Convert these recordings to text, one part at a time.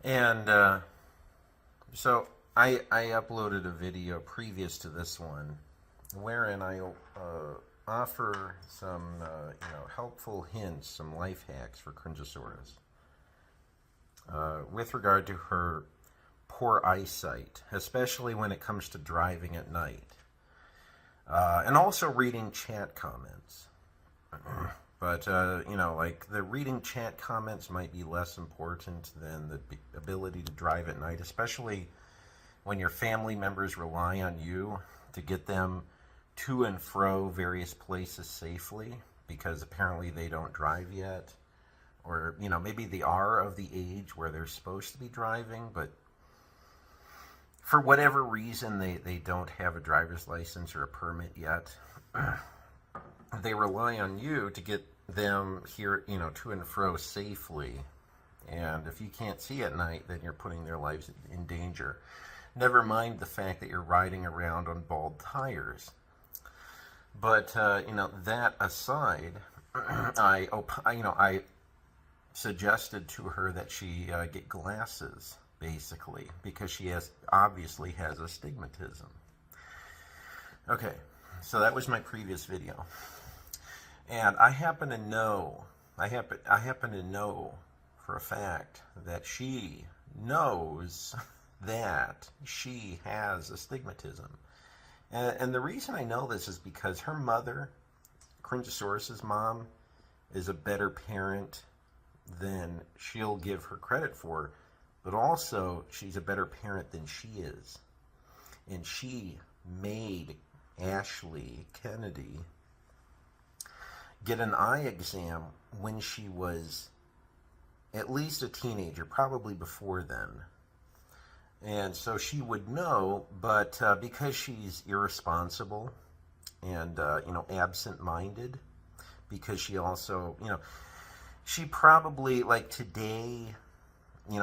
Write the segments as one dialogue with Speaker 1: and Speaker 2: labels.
Speaker 1: And so I uploaded a video previous to this one wherein I offer some helpful hints, some life hacks for Cringosaurus with regard to her poor eyesight, especially when it comes to driving at night, and also reading chat comments. But, like the reading chat comments might be less important than the ability to drive at night, especially when your family members rely on you to get them to and fro various places safely, because apparently they don't drive yet. Or, maybe they are of the age where they're supposed to be driving, but for whatever reason they don't have a driver's license or a permit yet. They rely on you to get them here, to and fro safely. And if you can't see at night, then you're putting their lives in danger. Never mind the fact that you're riding around on bald tires. But, that aside, I suggested to her that she get glasses, basically, because she obviously has astigmatism. Okay, so that was my previous video. And I happen to know for a fact that she knows that she has astigmatism. And the reason I know this is because her mother, Cringosaurus's mom, is a better parent than she'll give her credit for, but also she's a better parent than she is. And she made Ashley Kennedy get an eye exam when she was at least a teenager, probably before then. And so she would know, but because she's irresponsible and, absent-minded, because she also, she probably, like today,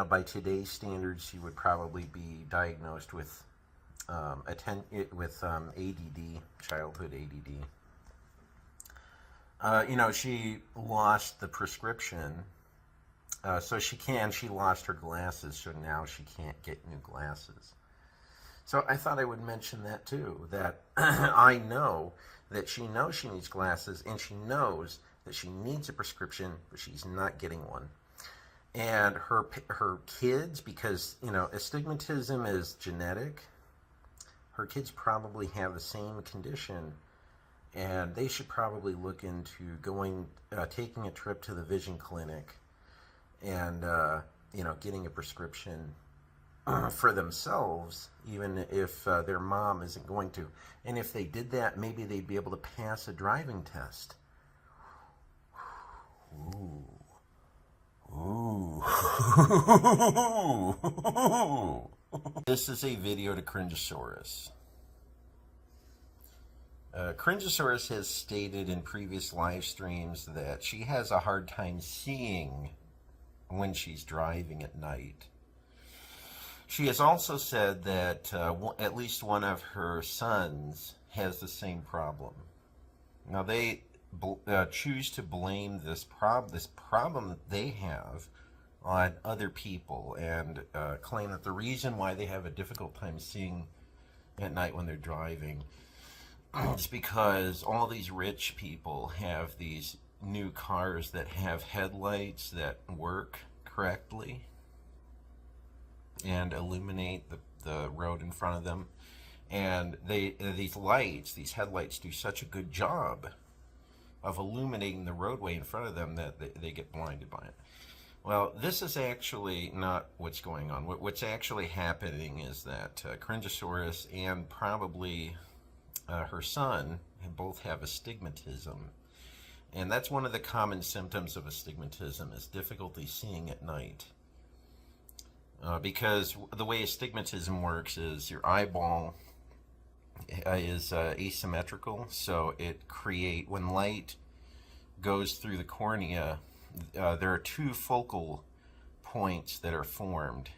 Speaker 1: by today's standards, she would probably be diagnosed with ADD, childhood ADD. She lost the prescription, so she lost her glasses, so now she can't get new glasses. So I thought I would mention that too, that I know that she knows she needs glasses, and she knows that she needs a prescription, but she's not getting one. And her kids, because, astigmatism is genetic, her kids probably have the same condition, and they should probably look into taking a trip to the vision clinic and, getting a prescription for themselves, even if their mom isn't going to. And if they did that, maybe they'd be able to pass a driving test. Ooh. Ooh. This is a video to Cringosaurus. Cringosaurus has stated in previous live streams that she has a hard time seeing when she's driving at night. She has also said that at least one of her sons has the same problem. Now they choose to blame this problem that they have on other people, and claim that the reason why they have a difficult time seeing at night when they're driving is because all these rich people have these new cars that have headlights that work correctly and illuminate the road in front of them. And these headlights do such a good job of illuminating the roadway in front of them that they get blinded by it. Well, this is actually not what's going on. What's actually happening is that Cringosaurus and probably her son both have astigmatism. And that's one of the common symptoms of astigmatism, is difficulty seeing at night. Because the way astigmatism works is your eyeball is asymmetrical, so when light goes through the cornea, there are two focal points that are formed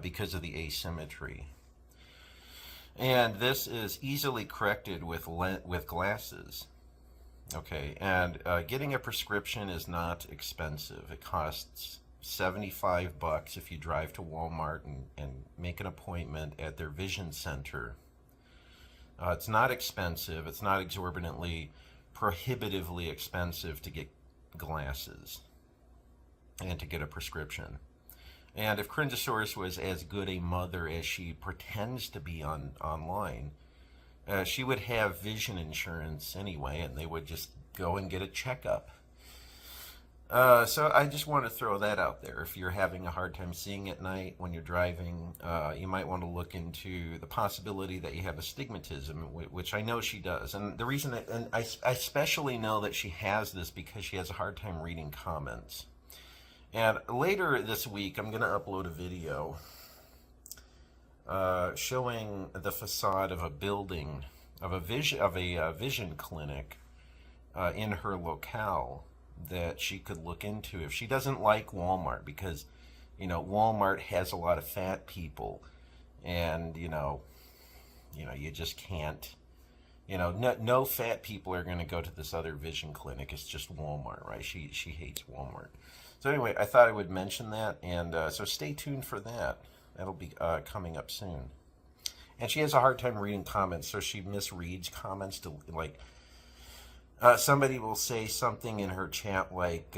Speaker 1: because of the asymmetry. And this is easily corrected with glasses. Okay, and getting a prescription is not expensive. It costs $75 if you drive to Walmart and make an appointment at their vision center. It's not expensive. It's not exorbitantly, prohibitively expensive to get glasses and to get a prescription. And if Crindosaurus was as good a mother as she pretends to be online, she would have vision insurance anyway, and they would just go and get a checkup. So I just want to throw that out there. If you're having a hard time seeing at night when you're driving, you might want to look into the possibility that you have astigmatism, which I know she does. And the reason that, and I especially know that she has this because she has a hard time reading comments. And later this week, I'm going to upload a video showing the facade of a building, of a vision clinic in her locale that she could look into if she doesn't like Walmart, because Walmart has a lot of fat people, and you just can't, no fat people are going to go to this other vision clinic. It's just Walmart, right? She hates Walmart. So anyway, I thought I would mention that, and so stay tuned for that. That'll be coming up soon. And she has a hard time reading comments, so she misreads comments to somebody will say something in her chat like,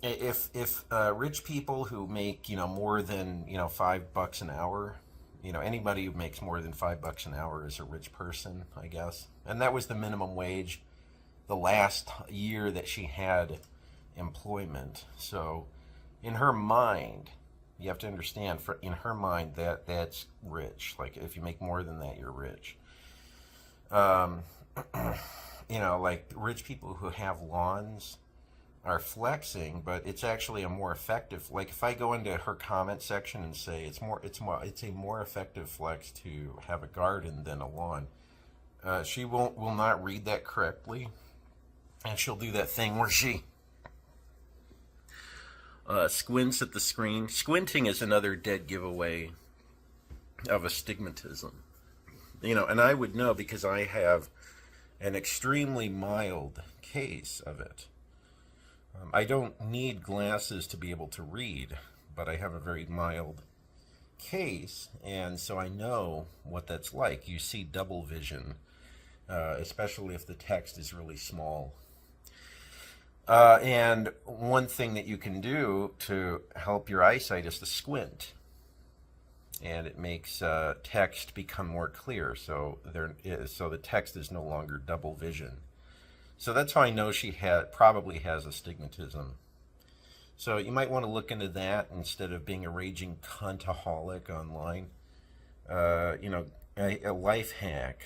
Speaker 1: if rich people who make more than $5 an hour, anybody who makes more than $5 an hour is a rich person, I guess. And that was the minimum wage the last year that she had employment. So in her mind, you have to understand, in her mind, that's rich. Like, if you make more than that, you're rich. Like rich people who have lawns are flexing, but it's actually a more effective, like if I go into her comment section and say it's a more effective flex to have a garden than a lawn, she will not read that correctly, and she'll do that thing where she squints at the screen. Squinting is another dead giveaway of astigmatism. And I would know because I have an extremely mild case of it. I don't need glasses to be able to read, but I have a very mild case, and so I know what that's like. You see double vision, especially if the text is really small. And one thing that you can do to help your eyesight is to squint. And it makes text become more clear, so the text is no longer double vision. So that's how I know she probably has astigmatism. So you might want to look into that instead of being a raging cuntaholic online. A life hack